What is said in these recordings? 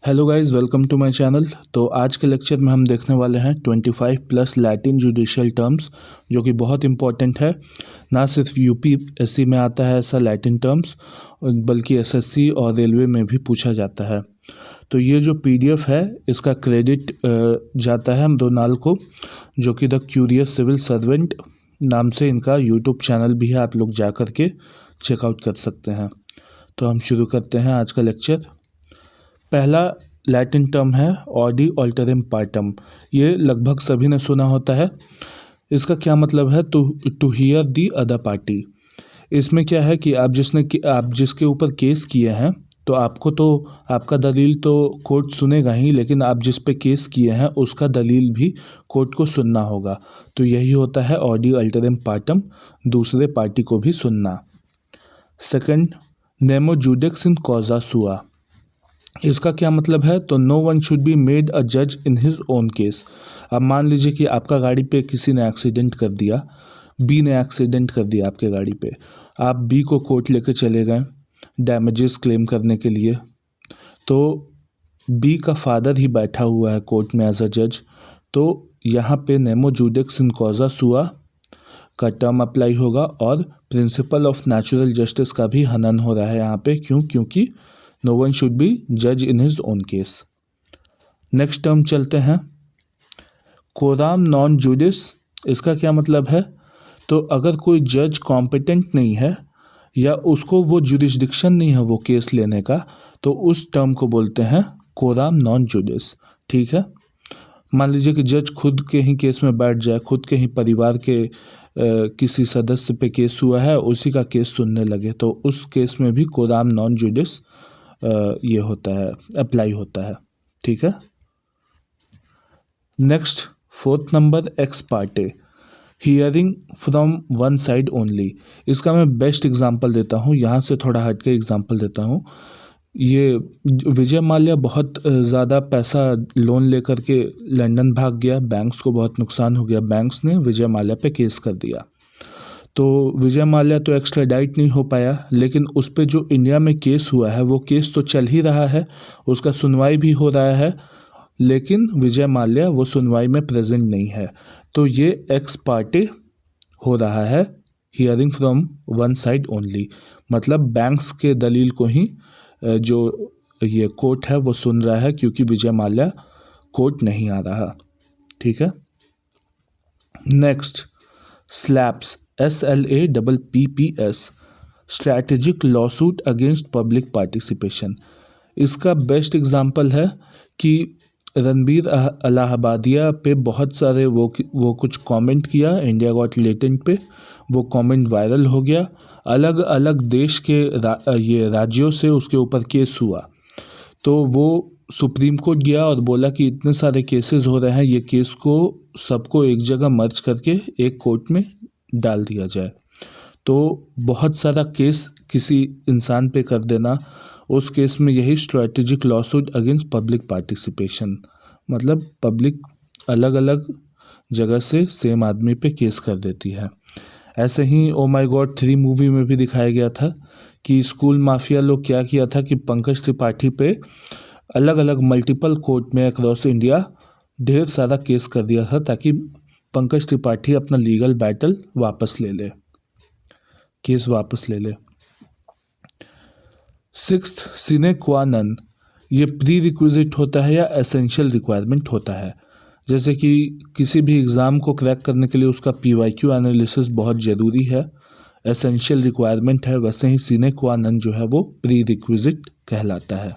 Hello guys, welcome to my channel. तो आज के लेक्चर में हम देखने वाले हैं 25 प्लस लैटिन जुडिशियल टर्म्स, जो कि बहुत इंपॉर्टेंट है। ना सिर्फ यूपीएससी में आता है ऐसा लैटिन टर्म्स, बल्कि एसएससी और रेलवे में भी पूछा जाता है। तो ये जो पीडीएफ है, इसका क्रेडिट जाता है मृणाल को, जो कि द क्यूरियस सिविल सर्वेंट नाम से इनका यूट्यूब चैनल भी है। आप लोग जा कर के चेकआउट कर सकते हैं। तो हम शुरू करते हैं आज का लेक्चर। पहला लैटिन टर्म है ऑडी अल्टरम पार्टम। ये लगभग सभी ने सुना होता है। इसका क्या मतलब है? To hear the other party. इसमें क्या है कि आप जिसके ऊपर केस किए हैं, तो आपका दलील तो कोर्ट सुनेगा ही, लेकिन आप जिस पे केस किए हैं उसका दलील भी कोर्ट को सुनना होगा। तो यही होता है ऑडी अल्टरम पार्टम, दूसरे पार्टी को भी सुनना। Second, nemo judex in causa sua. इसका क्या मतलब है? तो no one should be made a जज इन हिज ओन केस। अब मान लीजिए कि आपका गाड़ी पे किसी ने एक्सीडेंट कर दिया, बी ने एक्सीडेंट कर दिया आपके गाड़ी पे। आप बी को कोर्ट लेके चले गए डैमेजेस क्लेम करने के लिए। तो बी का फादर ही बैठा हुआ है कोर्ट में एज अ जज। तो यहाँ पे नेमो जुडिक्स इन कॉजा सुआ का टर्म अप्लाई होगा और प्रिंसिपल ऑफ नेचुरल जस्टिस का भी हनन हो रहा है यहाँ पे। क्योंकि नो वन शुड बी जज in his own case. Next term चलते हैं, कोराम नॉन जुडिस। इसका क्या मतलब है? तो अगर कोई जज कॉम्पिटेंट नहीं है या उसको वो जुरिस्डिक्शन नहीं है वो केस लेने का, तो उस टर्म को बोलते हैं कोराम नॉन जुडिस। ठीक है। मान लीजिए कि जज खुद के ही केस में बैठ जाए, खुद के ही परिवार के किसी सदस्य पे केस हुआ है, उसी का केस सुनने लगे, तो उस केस में भी कोराम नॉन जुडिस ये होता है, अप्लाई होता है। ठीक है। Next, fourth number, x Partey, hearing from one side only. इसका मैं बेस्ट एग्जांपल देता हूँ, यहाँ से थोड़ा हट के एग्जांपल देता हूँ। ये विजय माल्या बहुत ज़्यादा पैसा लोन लेकर के लंदन भाग गया, बैंक्स को बहुत नुकसान हो गया, बैंक्स ने विजय माल्या पे केस कर दिया। तो विजय माल्या तो एक्स्ट्राडाइट नहीं हो पाया, लेकिन उस पे जो इंडिया में केस हुआ है वो केस तो चल ही रहा है, उसका सुनवाई भी हो रहा है, लेकिन विजय माल्या वो सुनवाई में प्रेजेंट नहीं है। तो ये एक्स पार्टे हो रहा है, hearing from one side only, मतलब बैंक्स के दलील को ही जो ये कोर्ट है वो सुन रहा है, क्योंकि विजय माल्या कोर्ट नहीं आ रहा। ठीक है। Next, slaps, SLAPPS, strategic lawsuit against public participation. इसका बेस्ट एग्जांपल है कि रणबीर इलाहाबादिया पे बहुत सारे वो कुछ कमेंट किया इंडिया गॉट लेटेंट पे, वो कमेंट वायरल हो गया, अलग अलग देश के ये राज्यों से उसके ऊपर केस हुआ। तो वो सुप्रीम कोर्ट गया और बोला कि इतने सारे केसेस हो रहे हैं, ये केस को सबको एक जगह मर्ज करके एक कोर्ट में डाल दिया जाए। तो बहुत सारा केस किसी इंसान पे कर देना, उस केस में यही strategic lawsuit against public participation, मतलब पब्लिक अलग अलग जगह से सेम आदमी पे केस कर देती है। ऐसे ही ओ माय गॉड 3 मूवी में भी दिखाया गया था कि स्कूल माफिया लोग क्या किया था कि पंकज त्रिपाठी पे अलग अलग मल्टीपल कोर्ट में अक्रॉस इंडिया ढेर सारा केस कर दिया था, ताकि पंकज त्रिपाठी अपना लीगल बैटल वापस ले ले, केस वापस ले ले। सिक्स्थ, सिने क्वा नन। ये प्री रिक्विजिट होता है या एसेंशियल रिक्वायरमेंट होता है। जैसे कि किसी भी एग्ज़ाम को क्रैक करने के लिए उसका PYQ एनालिसिस बहुत ज़रूरी है, एसेंशियल रिक्वायरमेंट है, वैसे ही सिने क्वा नन जो है वो प्री रिक्विजिट कहलाता है।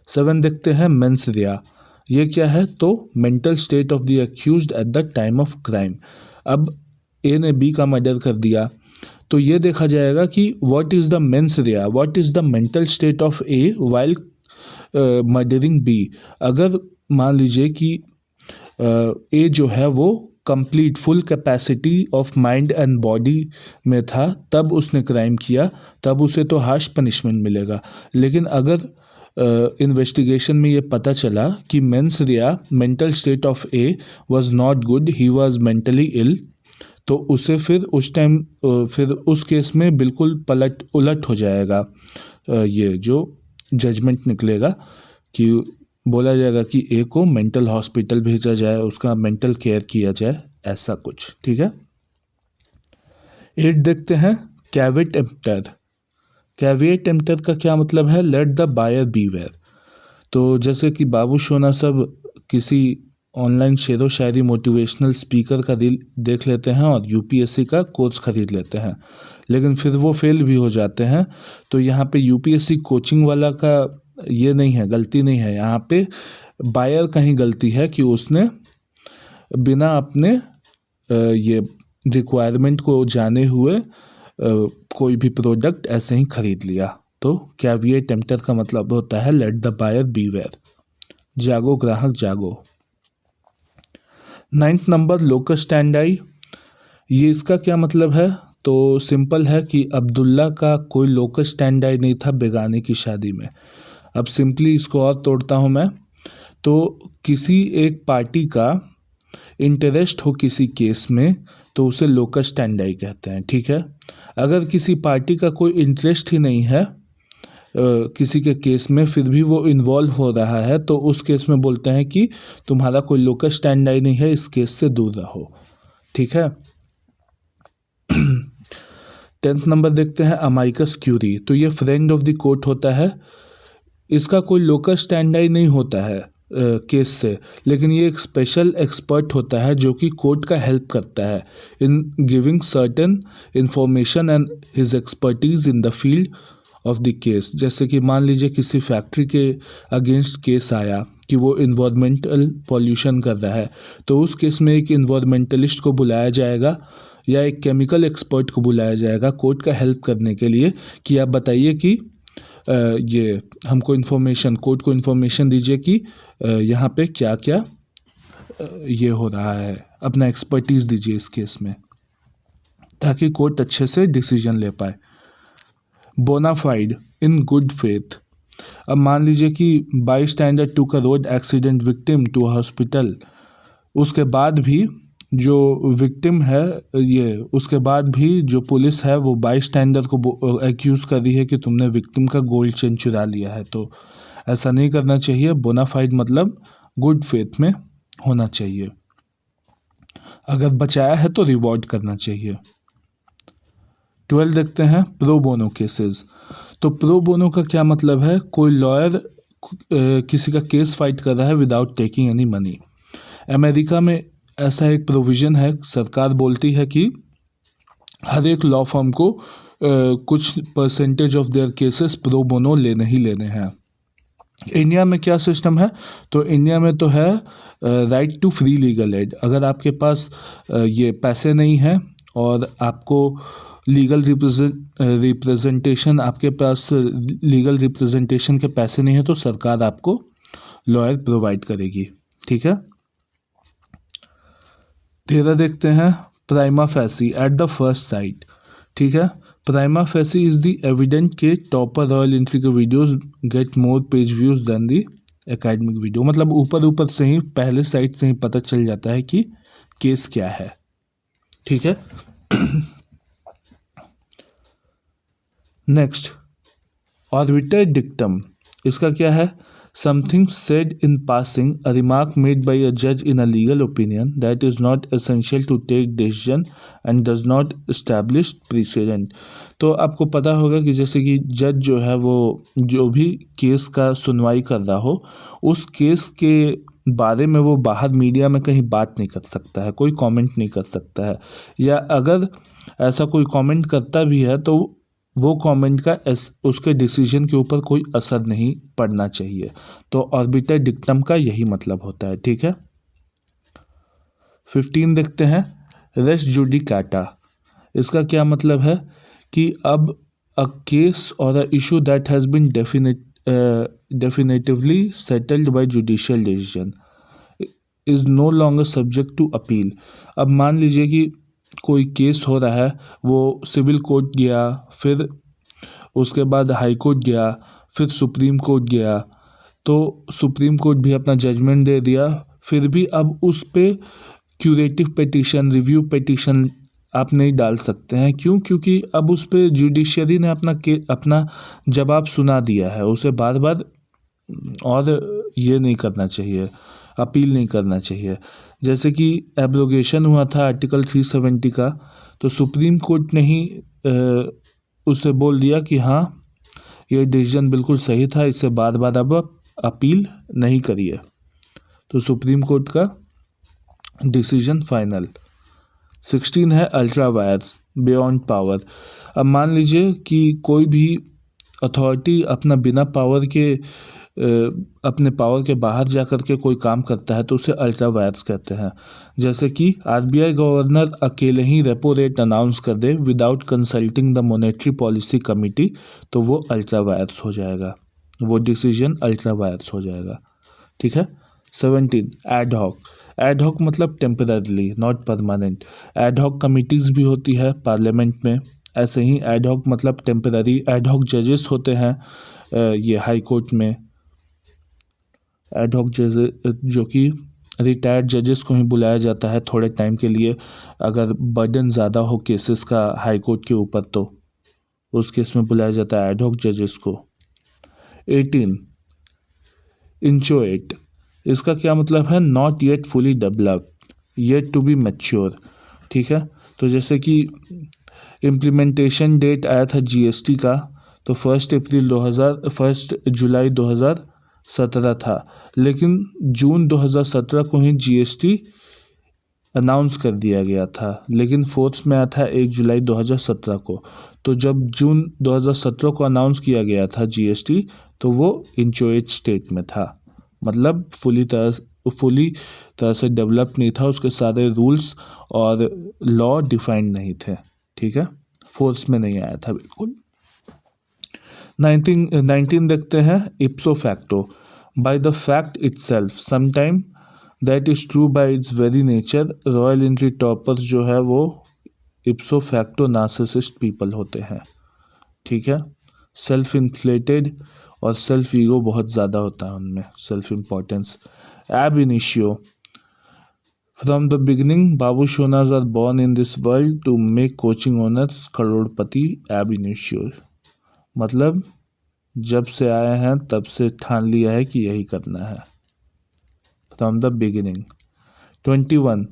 7 देखते हैं, मेंस रिया। ये क्या है? तो mental state of the accused at the time of crime. अब ए ने बी का मर्डर कर दिया, तो ये देखा जाएगा कि what is the mens rea, what is the mental state of A while murdering B. अगर मान लीजिए कि ए जो है वो complete full capacity of mind and body में था तब उसने क्राइम किया, तब उसे तो हार्श पनिशमेंट मिलेगा। लेकिन अगर इन्वेस्टिगेशन में ये पता चला कि mens rea mental state of A was not good, he was mentally ill, तो उसे फिर उस टाइम फिर उस केस में बिल्कुल उलट हो जाएगा, ये जो जजमेंट निकलेगा कि बोला जाएगा कि ए को मेंटल हॉस्पिटल भेजा जाए, उसका मेंटल केयर किया जाए, ऐसा कुछ। ठीक है। 8 देखते हैं, कैवेट एम्प्टर। कैविएट एम्प्टर का क्या मतलब है? Let the buyer beware. तो जैसे कि बाबू सोना सब किसी ऑनलाइन शेरो शायरी मोटिवेशनल स्पीकर का रील देख लेते हैं और यूपीएससी का कोर्स खरीद लेते हैं, लेकिन फिर वो फेल भी हो जाते हैं। तो यहाँ पे यूपीएससी कोचिंग वाला का ये नहीं है, गलती नहीं है, यहाँ पे बायर का ही गलती है कि उसने बिना अपने ये रिक्वायरमेंट को जाने हुए कोई भी प्रोडक्ट ऐसे ही खरीद लिया। तो कैविएट टेम्प्टर का मतलब होता है लेट द बायर बीवेयर, जागो ग्राहक जागो। 9th नंबर लोकस स्टैंडाई, ये इसका क्या मतलब है? तो सिंपल है कि अब्दुल्ला का कोई लोकस स्टैंडाई नहीं था बेगाने की शादी में। अब सिंपली इसको और तोड़ता हूँ मैं, तो किसी एक पार्टी का इंटरेस्ट हो किसी केस में तो उसे लोकस स्टैंडाई कहते हैं। ठीक है। अगर किसी पार्टी का कोई इंटरेस्ट ही नहीं है किसी के केस में, फिर भी वो इन्वॉल्व हो रहा है, तो उस केस में बोलते हैं कि तुम्हारा कोई लोकस स्टैंडाई नहीं है, इस केस से दूर रहो। ठीक है। 10th नंबर देखते हैं, अमाइकस क्यूरी। तो ये फ्रेंड ऑफ द कोर्ट होता है, इसका कोई लोकस स्टैंडाई नहीं होता है केस से, लेकिन ये एक स्पेशल एक्सपर्ट होता है जो कि कोर्ट का हेल्प करता है in giving certain information and his expertise in the field of the case. जैसे कि मान लीजिए किसी फैक्ट्री के अगेंस्ट केस आया कि वो इन्वायरमेंटल पॉल्यूशन कर रहा है, तो उस केस में एक इन्वायरमेंटलिस्ट को बुलाया जाएगा या एक केमिकल एक्सपर्ट को बुलाया जाएगा कोर्ट का हेल्प करने के लिए कि आप बताइए कि ये हमको इन्फॉर्मेशन, कोर्ट को इन्फॉर्मेशन दीजिए कि यहाँ पे क्या क्या ये हो रहा है, अपना एक्सपर्टीज़ दीजिए इस केस में, ताकि कोर्ट अच्छे से डिसीजन ले पाए। Bona fide, in good faith. अब मान लीजिए कि बाई स्टैंडर्ड टू का road accident victim to hospital, उसके बाद भी जो विक्टिम है ये, उसके बाद भी जो पुलिस है वो बाई स्टैंडर्ड को एक्यूज़ कर रही है कि तुमने विक्टिम का गोल्ड चेन चुरा लिया है। तो ऐसा नहीं करना चाहिए। बोनाफाइड मतलब गुड फेथ में होना चाहिए, अगर बचाया है तो रिवॉर्ड करना चाहिए। 12 देखते हैं, प्रो बोनो केसेस। तो प्रो बोनो का क्या मतलब है? कोई लॉयर किसी का केस फाइट कर रहा है without taking any money. America में ऐसा एक प्रोविज़न है, सरकार बोलती है कि हर एक लॉ फर्म को कुछ percentage of their cases pro bono लेने ही लेने हैं। इंडिया में क्या सिस्टम है? तो इंडिया में तो है right to free legal aid. अगर आपके पास ये पैसे नहीं हैं और आपको लीगल रिप्रेजेंटेशन, आपके पास लीगल रिप्रेजेंटेशन के पैसे नहीं है, तो सरकार आपको लॉयर प्रोवाइड करेगी। ठीक है। 13 देखते हैं, prima facie at the first sight. ठीक है। Prima facie is the evident के टॉपर रॉयल एंट्री के videos get more page views than the academic video. मतलब ऊपर ऊपर से ही, पहले साइट से ही पता चल जाता है कि केस क्या है। ठीक है। Next, obiter dictum. इसका क्या है? Something said in passing, a remark made by a जज in a legal opinion that is not essential to take decision and does not establish precedent. तो आपको पता होगा कि जैसे कि जज जो है वो जो भी केस का सुनवाई कर रहा हो, उस केस के बारे में वो बाहर मीडिया में कहीं बात नहीं कर सकता है, कोई कमेंट नहीं कर सकता है, या अगर ऐसा कोई कमेंट करता भी है तो वो कमेंट का उसके डिसीजन के ऊपर कोई असर नहीं पड़ना चाहिए। तो ऑर्बिटर डिक्टम का यही मतलब होता है। ठीक है। 15 देखते हैं, रेस जुडिकाटा। इसका क्या मतलब है? कि अब अ केस और a issue that has been definitively settled by judicial decision is no longer subject to appeal. अब मान लीजिए कि कोई केस हो रहा है, वो सिविल कोर्ट गया, फिर उसके बाद हाई कोर्ट गया, फिर सुप्रीम कोर्ट गया, तो सुप्रीम कोर्ट भी अपना जजमेंट दे दिया, फिर भी अब उस पे क्यूरेटिव पिटीशन, रिव्यू पिटीशन आप नहीं डाल सकते हैं। क्यों? क्योंकि अब उस पे जुडिशरी ने अपना जवाब सुना दिया है, उसे बार बार और ये नहीं करना चाहिए, अपील नहीं करना चाहिए। जैसे कि एब्रोगेशन हुआ था आर्टिकल 370 का, तो सुप्रीम कोर्ट ने ही उसे बोल दिया कि हाँ ये डिसीजन बिल्कुल सही था, इससे बार बार अब अपील नहीं करिए। तो सुप्रीम कोर्ट का डिसीजन फाइनल। 16 है अल्ट्रा वायर्स बियॉन्ड पावर। अब मान लीजिए कि कोई भी अथॉरिटी अपना बिना पावर के अपने पावर के बाहर जा कर के कोई काम करता है तो उसे अल्ट्रा वायर्स कहते हैं। जैसे कि आरबीआई गवर्नर अकेले ही रेपो रेट अनाउंस कर दे without consulting the monetary policy committee, तो वो अल्ट्रा वायर्स हो जाएगा, वो डिसीजन अल्ट्रा वायर्स हो जाएगा। ठीक है। 17 एडहॉक। एडहॉक मतलब temporarily, not permanent. Ad hoc committees भी होती है पार्लियामेंट में, ऐसे ही एडहॉक मतलब टेम्पररी। एडहॉक जजेस होते हैं ये हाई कोर्ट में। एडहॉक जजेस जो कि रिटायर्ड जजेस को ही बुलाया जाता है थोड़े टाइम के लिए, अगर बर्डन ज़्यादा हो केसेस का हाई कोर्ट के ऊपर तो उस केस में बुलाया जाता है एडहॉक जजेस को। 18 इंचोएट। इसका क्या मतलब है? Not yet fully developed, yet to be mature. ठीक है। तो जैसे कि इम्प्लीमेंटेशन डेट आया था जीएसटी का, तो 1 जुलाई 2017 था, लेकिन जून 2017 को ही जीएसटी अनाउंस कर दिया गया था, लेकिन फोर्स में आया था 1 जुलाई 2017 को। तो जब जून 2017 को अनाउंस किया गया था जीएसटी, तो वो इंचोएट स्टेट में था, मतलब फुली तरह से डेवलप नहीं था, उसके सारे रूल्स और लॉ डिफाइंड नहीं थे। ठीक है, फोर्स में नहीं आया था बिल्कुल। 19 देखते हैं इप्सो facto. By the fact itself sometime that is true bye it's very nature. Royal entry toppers जो है वो इप्सो फैक्टो नार्सिसिस्ट पीपल होते हैं। ठीक है। सेल्फ इन्फ्लेटेड और सेल्फ ईगो बहुत ज़्यादा होता है उनमें, self importance. Ab initio. From the beginning बाबू सोनाज are born in this world to make coaching owners करोड़पति। एब इनिशियो मतलब जब से आए हैं तब से ठान लिया है कि यही करना है, फ्रॉम द बिगिनिंग। 21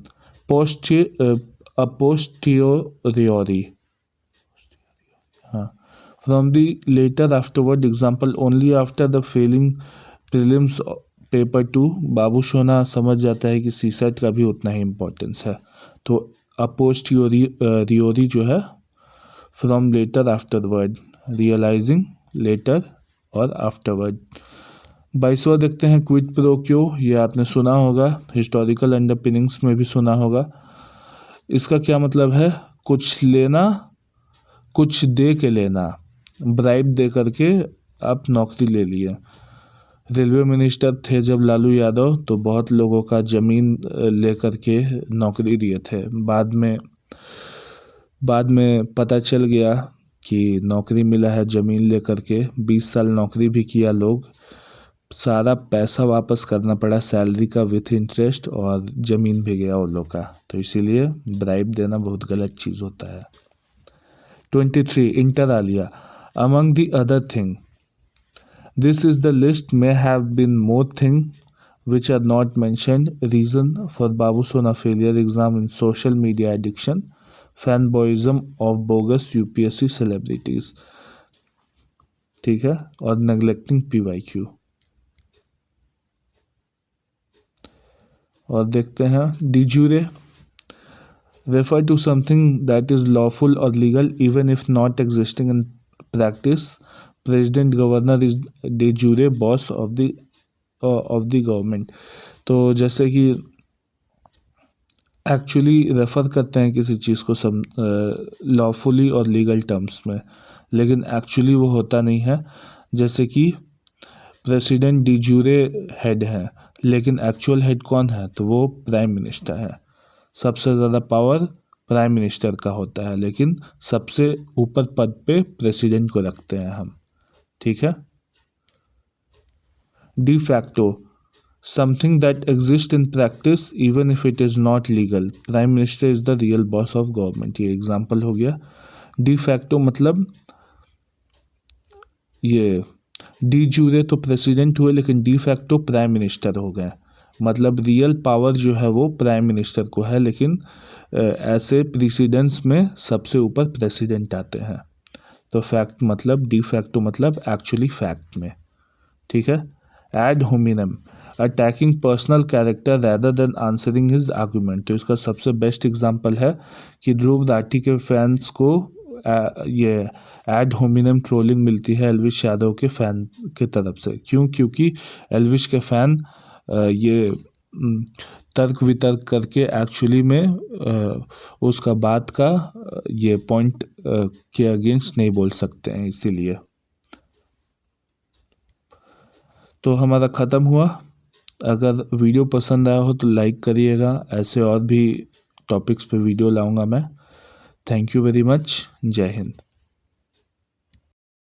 पोस्टियोरियोरी। हाँ, from the latter afterward example only after the failing prelims paper 2। बाबू सोना समझ जाता है कि सीसेट का भी उतना ही इम्पोर्टेंस है, तो अपोस्टियोरियोरी जो है from latter afterward, realizing latter और आफ्टरवर्ड। 22वां देखते हैं क्विड प्रो क्यो। ये आपने सुना होगा, हिस्टोरिकल अंडरपिनिंग्स में भी सुना होगा। इसका क्या मतलब है? कुछ लेना, कुछ दे के लेना, ब्राइब दे करके आप नौकरी ले लिए। रेलवे मिनिस्टर थे जब लालू यादव, तो बहुत लोगों का ज़मीन ले करके नौकरी दिए थे। बाद में पता चल गया कि नौकरी मिला है ज़मीन ले करके, 20 साल नौकरी भी किया लोग, सारा पैसा वापस करना पड़ा सैलरी का विथ इंटरेस्ट, और ज़मीन भी गया उन लोग का। तो इसीलिए ब्राइब देना बहुत गलत चीज़ होता है। 23 inter Alia. Among the other thing, this is the list may have been more things which are not mentioned. Reason for Babu Sona failure exam in social media addiction, fanboyism of bogus UPSC celebrities। ठीक है, और neglecting PYQ। और देखते हैं de jure. Refer to something that is lawful और legal even if not existing in practice. President governor is de jure boss of the government. तो जैसे कि एक्चुअली रेफ़र करते हैं किसी चीज़ को सब लॉफुली और लीगल टर्म्स में, लेकिन एक्चुअली वो होता नहीं है। जैसे कि प्रेसिडेंट डी जूरे हेड है, लेकिन एक्चुअल हेड कौन है? तो वो प्राइम मिनिस्टर है। सबसे ज़्यादा पावर प्राइम मिनिस्टर का होता है, लेकिन सबसे ऊपर पद पे प्रेसिडेंट को रखते हैं हम। ठीक है। De facto, something that exist in practice even if it is not legal. Prime minister is the real boss of government, ये एग्जाम्पल हो गया। डी फैक्टो मतलब ये डी जूरे तो प्रेसिडेंट हुए लेकिन डी फैक्टो प्राइम मिनिस्टर हो गए। मतलब रियल पावर जो है वो प्राइम मिनिस्टर को है, लेकिन ऐसे प्रेसिडेंट्स में सबसे ऊपर प्रेसिडेंट आते हैं। तो फैक्ट मतलब डी फैक्टो मतलब एक्चुअली फैक्ट में। ठीक है। Add hominem attacking personal character rather than answering his argument. तो इसका सबसे बेस्ट एग्जांपल है कि ध्रुव राठी के फैंस को ये एड होमिनम ट्रोलिंग मिलती है एल्विश यादव के फैन के तरफ से। क्यों? क्योंकि एल्विश के फैन ये तर्क वितर्क करके एक्चुअली में उसका बात का ये पॉइंट के अगेंस्ट नहीं बोल सकते हैं, इसीलिए। तो हमारा ख़त्म हुआ। अगर वीडियो पसंद आया हो तो लाइक करिएगा। ऐसे और भी टॉपिक्स पे वीडियो लाऊंगा मैं। Thank you very much. जय हिंद।